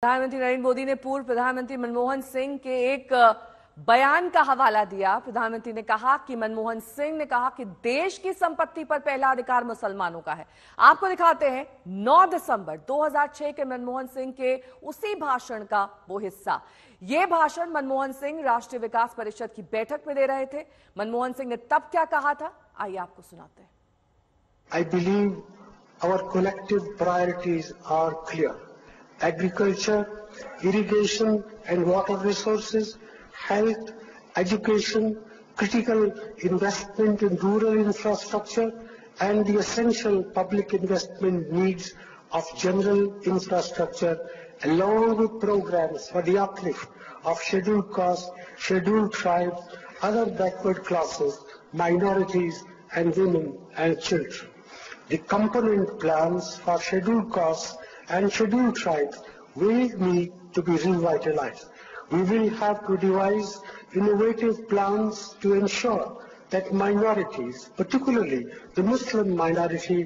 प्रधानमंत्री नरेंद्र मोदी ने पूर्व प्रधानमंत्री मनमोहन सिंह के एक बयान का हवाला दिया। प्रधानमंत्री ने कहा कि मनमोहन सिंह ने कहा कि देश की संपत्ति पर पहला अधिकार मुसलमानों का है। आपको दिखाते हैं 9 दिसंबर 2006 के मनमोहन सिंह के उसी भाषण का वो हिस्सा। ये भाषण मनमोहन सिंह राष्ट्रीय विकास परिषद की बैठक में दे रहे थे। मनमोहन सिंह ने तब क्या कहा था, आइए आपको सुनाते हैं। I believe our collective priorities are clear. Agriculture, irrigation and water resources, health, education, critical investment in rural infrastructure and the essential public investment needs of general infrastructure along with programs for the uplift of scheduled castes, scheduled tribes, other backward classes, minorities and women and children. The component plans for scheduled castes and scheduled tribes will need to be revitalized. We will have to devise innovative plans to ensure that minorities, particularly the Muslim minority,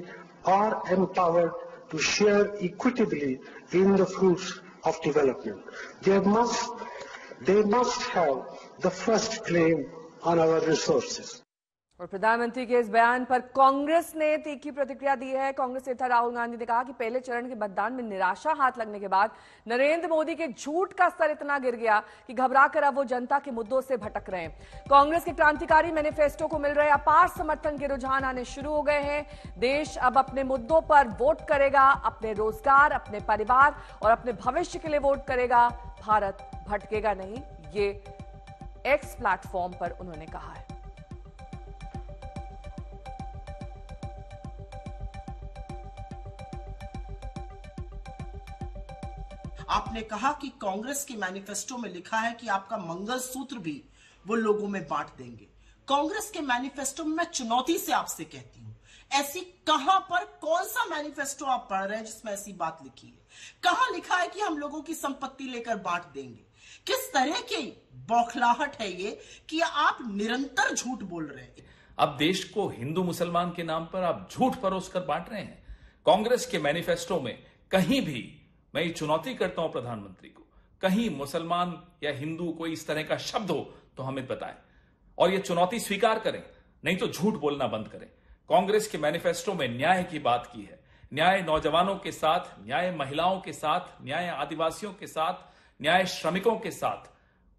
are empowered to share equitably in the fruits of development. They must have the first claim on our resources. और प्रधानमंत्री के इस बयान पर कांग्रेस ने तीखी प्रतिक्रिया दी है। कांग्रेस नेता राहुल गांधी ने कहा कि पहले चरण के मतदान में निराशा हाथ लगने के बाद नरेंद्र मोदी के झूठ का स्तर इतना गिर गया कि घबराकर अब वो जनता के मुद्दों से भटक रहे हैं। कांग्रेस के क्रांतिकारी मैनिफेस्टो को मिल रहे अपार समर्थन के रुझान आने शुरू हो गए हैं। देश अब अपने मुद्दों पर वोट करेगा, अपने रोजगार, अपने परिवार और अपने भविष्य के लिए वोट करेगा। भारत भटकेगा नहीं, ये एक्स प्लेटफॉर्म पर उन्होंने कहा है। आपने कहा कि कांग्रेस के मैनिफेस्टो में लिखा है कि आपका मंगलसूत्र भी वो लोगों में बांट देंगे। कांग्रेस के मैनिफेस्टो में मैं चुनौती से आपसे कहती हूं, ऐसी कहां पर कौन सा मैनिफेस्टो आप पढ़ रहे हैं जिसमें ऐसी बात लिखी है? कहां लिखा है कि हम लोगों की संपत्ति लेकर बांट देंगे? किस तरह की बौखलाहट है ये कि आप निरंतर झूठ बोल रहे हैं? अब देश को हिंदू मुसलमान के नाम पर आप झूठ परोसकर बांट रहे हैं। कांग्रेस के मैनिफेस्टो में कहीं भी, मैं ये चुनौती करता हूं प्रधानमंत्री को, कहीं मुसलमान या हिंदू कोई इस तरह का शब्द हो तो हमें बताएं और ये चुनौती स्वीकार करें, नहीं तो झूठ बोलना बंद करें। कांग्रेस के मैनिफेस्टो में न्याय की बात की है। न्याय नौजवानों के साथ, न्याय महिलाओं के साथ, न्याय आदिवासियों के साथ, न्याय श्रमिकों के साथ।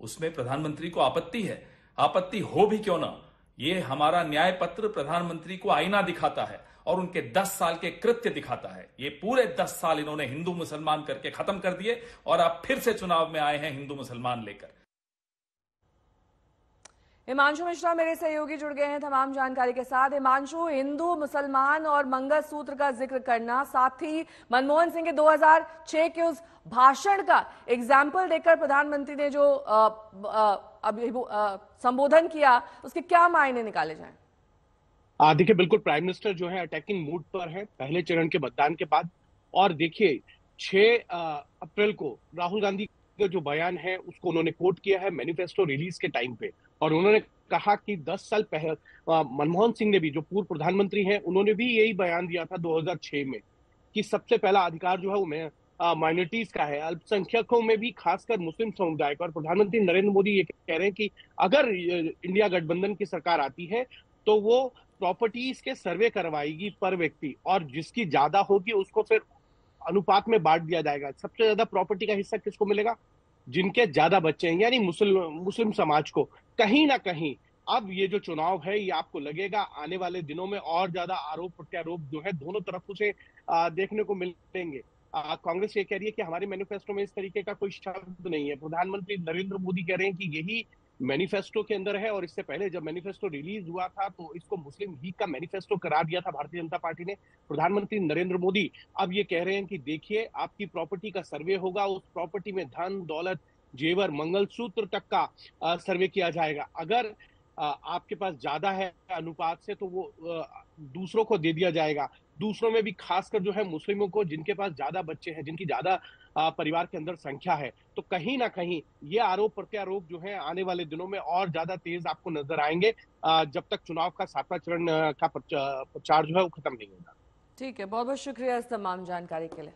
उसमें प्रधानमंत्री को आपत्ति है। आपत्ति हो भी क्यों ना, ये हमारा न्याय पत्र प्रधानमंत्री को आईना दिखाता है और उनके 10 साल के कृत्य दिखाता है। ये पूरे 10 साल इन्होंने हिंदू मुसलमान करके खत्म कर दिए और अब फिर से चुनाव में आए हैं हिंदू मुसलमान लेकर। हिमांशु मिश्रा मेरे सहयोगी जुड़ गए हैं तमाम जानकारी के साथ। हिमांशु, हिंदू मुसलमान और मंगलसूत्र का जिक्र करना, साथ ही मनमोहन सिंह के 2006 के उस भाषण का एग्जाम्पल देकर प्रधानमंत्री ने जो संबोधन किया, उसके क्या मायने निकाले जाएं? देखिए, बिल्कुल प्राइम मिनिस्टर जो है अटैकिंग मूड पर है पहले चरण के मतदान के बाद। और देखिए 6 अप्रैल को राहुल गांधी का जो बयान है उसको उन्होंने कोट किया है मैनिफेस्टो रिलीज के टाइम पे, और उन्होंने कहा कि 10 साल पहले मनमोहन सिंह ने भी, जो पूर्व प्रधानमंत्री हैं, उन्होंने भी यही बयान दिया था 2006 में कि सबसे पहला अधिकार जो है वो माइनॉरिटीज का है, अल्पसंख्यकों में भी खासकर मुस्लिम समुदाय का। और प्रधानमंत्री नरेंद्र मोदी ये कह रहे हैं कि अगर इंडिया गठबंधन की सरकार आती है तो वो प्रॉपर्टीज के सर्वे करवाएगी पर व्यक्ति, और जिसकी ज्यादा होगी उसको फिर अनुपात में बांट दिया जाएगा। सबसे ज्यादा प्रॉपर्टी का हिस्सा किसको मिलेगा? जिनके ज्यादा बच्चे हैं, यानी मुस्लिम समाज को। कहीं ना कहीं अब ये जो चुनाव है, ये आपको लगेगा आने वाले दिनों में और ज्यादा आरोप प्रत्यारोप जो है दोनों तरफों से देखने को मिलेंगे। कांग्रेस ये कह रही है कि हमारे मैनिफेस्टो में इस तरीके का कोई शब्द नहीं है। प्रधानमंत्री नरेंद्र मोदी कह रहे हैं कि यही मैनिफेस्टो के अंदर है, और इससे पहले जब मैनिफेस्टो रिलीज हुआ था तो इसको मुस्लिम लीग का मैनिफेस्टो करार दिया था भारतीय जनता पार्टी ने। प्रधानमंत्री नरेंद्र मोदी अब ये कह रहे हैं कि देखिए, आपकी प्रॉपर्टी का सर्वे होगा, उस प्रॉपर्टी में धन दौलत जेवर मंगलसूत्र तक का सर्वे किया जाएगा। अगर आपके पास ज्यादा है अनुपात से तो वो दूसरों को दे दिया जाएगा। दूसरों में भी खासकर जो है मुस्लिमों को, जिनके पास ज्यादा बच्चे हैं, जिनकी ज्यादा परिवार के अंदर संख्या है। तो कहीं ना कहीं ये आरोप प्रत्यारोप जो है आने वाले दिनों में और ज्यादा तेज आपको नजर आएंगे जब तक चुनाव का 7वां चरण का प्रचार जो है वो खत्म नहीं होगा। ठीक है, बहुत बहुत शुक्रिया इस तमाम जानकारी के लिए।